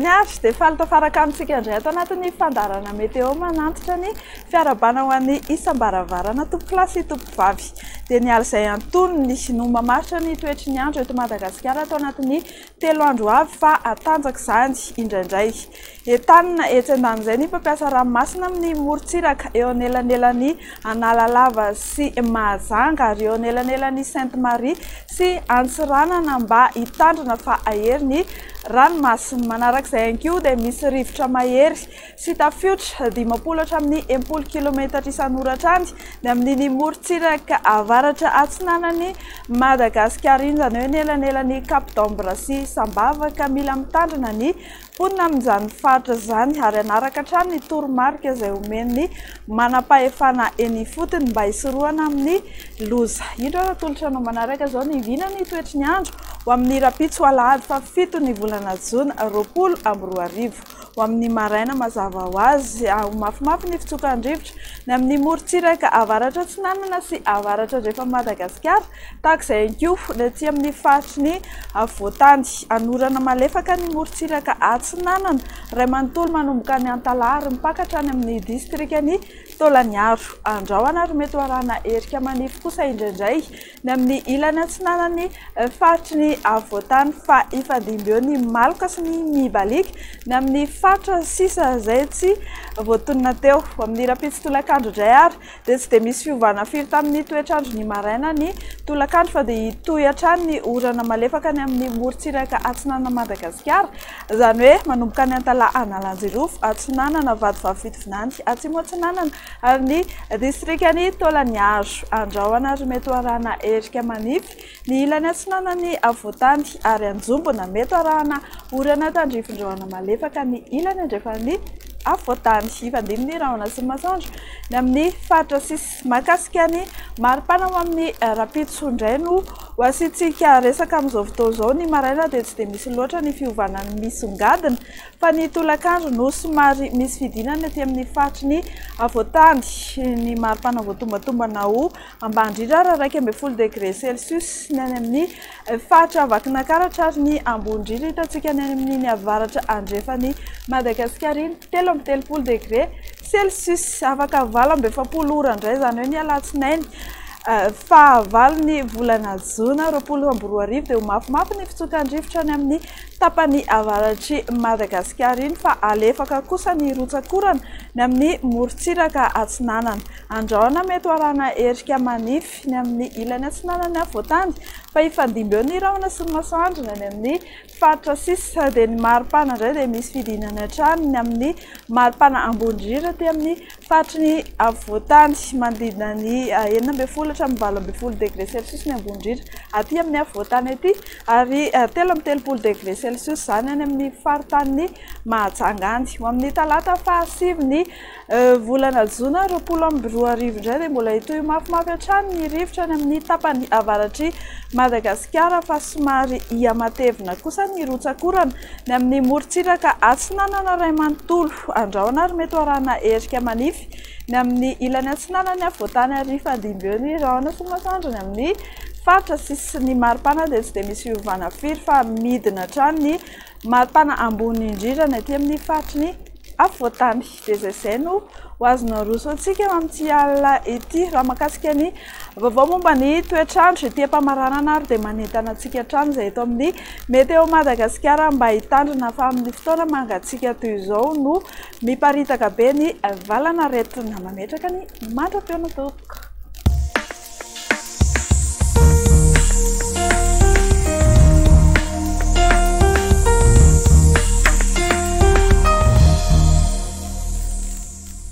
Zeniary dia falitafara amintsika indray ato anatin'ny fandarana meteo manantitra ny fiarabana ho an'ny isam-baravarana tompo-klasy tompo-vavy. Dia niala izay antonony no mamaritra ny toetry ny andro eto Madagasikara ato anatin'ny 3 andro avy fa atanjaka izany indraindray. Entanina etsy andan'izay ny mpampiasa ranomasina amin'ny morontsiraka eo anelanelan'ny Analalava sy Mahajanga ary eo anelanelan'ny Sainte Marie sy Antsiranana mba hitandrina fa ahery ny ranomasina. Manarak'izay ihany koa dia misy rivotra mahery sy tafiotra 20 hatramin'ny 80 km isan'oratra any dia amin'iny morontsiraka avaratra atsinanan'ny Madagasikara iny, izany hoe anelanelan'ny Cap d'Ombre sy Sambava mila mitandrina ny ponina amin'izany faritra izany ary anaraka hatrany ny toromarika izay omen'ny manam-pahefana eny fotony mba hisorohana amin'ny loza. Indro tolotra no manaraka izao ny vinany toetry ny andro ho amin'ny rapitso alahady fa 7 ny volana Jona 2024. Ho amin'ny maraina mazava ho azy mafimafy ny fitsokan-drivotra ny amin'ny morontsiraka avaratra atsinanana sy avaratra andrefa Madagasikara tahak'izay ihany koa ny aty amin'ny faritry ny voatany. Anorana malefaka ny morontsiraka atsinanana ray manontolo manomboka ny Antalahary mipakatra any amin'ny distrikany Tolaniaro. Andrahoana ary mety arahana erika manify kosa indraindray ny amin'ny ilany atsinanan'ny faritry ny voatany fa ifandimby eo ny maloka sy ny mibalika ny amin'ny faritra sisa izay tsy voatonona teo. Amin'ny rapitso tolakandro indray ary dia tsy dia misy fiovana firy tamin'ny toetrandro ny maraina ny tolakandro fa dia hitohy hatrany ny orana malefaka ny amin'ny morontsiraka atsinanana Madagasikara, izany hoe manomboka ny Antalaha Analanjirofo, Atsinanana, Vadivavy-Vitovinaty, Atsimo Atsinanana ary ny distrikany Tolaniaro. Andrahoana ary mety arahana erika manify ny ilany atsinanan'ny voatany ary Anjombona mety arahana orana tandrifin-drahona malefaka ny ilany andrefan'ny voatany. Ifandimby ny rahona sy masoandro ny amin'ny faritra sisy mahakasika ny maripana ho amin'ny rapitso indray no ho asintsika resaka amin'izao fotoana izao. Ny maraina dia tsy dia misy loatra ny fiovana misongadina fa ny tolakandro no somary misy fidinana aty amin'ny faritry ny voatany. Ny maripana voatombatombana ho ambany indrindra 12 degré Celsius ny any amin'ny faritra Vakinankaratra ary ny ambony indrindra hitantsika ny any amin'ny avaratra andrefan'ny Madagasikara iny 30 degré Celsius. Afaka 27 ora indray, izany hoe ny alatsinainy fahavalo ny volana Jona 2024 dia ho mafimafy ny fitsokan-drivotra ny amin'ny tapany avaratry Madagasikara iny fa alefaka kosa ny rotsakorana ny amin'ny morontsiraka atsinanana. Andrahoana mety arahana erika manify ny amin'ny ilany atsinanana voatany fa ifandimby eo ny rahona sy masoandro ny amin'ny faritra sisa. Dia ny maripana indray dia misy fidinana hatrany ny amin'ny maripana ambony indrindra ty amin'ny faritry ny voatany manodidina ny 19 hatramin'ny 22 degré Celsius ny ambony indrindra aty amin'ny voatany aty ary 13 degré Celsius izany any amin'ny faritany Mahajanga any. Ho amin'ny talata faha-5 ny volana Jona 2024 indray dia mbola hitohy mafimafy hatrany ny rivotra ny amin'ny tapany avaratry Madagasikara fa somary iamatevina kosa ny rotsakorana ny amin'ny morontsiraka atsinanana ray manontolo. Andrahoana ary mety arahana erika manify ny amin'ny ilany atsinanana voatany ary ifandimby eo ny rahona sy masoandro ny amin'ny faritra sisy. Ny maripana dia tsy dia misy fiovana firy fa midina hatrany ny maripana ambony indrindra ny aty amin'ny faritry ny voatany. Dia izay no ho azonao rosoantsika amin'ity alina ity raha mahakasika ny vaovao momba ny toetrandro. Ety am-pamaranana ary dia manentana antsika hatrany izay eto amin'ny meteo Madagasikara mba hitandrina fa amin'ny fotoana mangatsika toy izao no miparitaka be ny valana retina mametraka ny mandra-peona tokoa.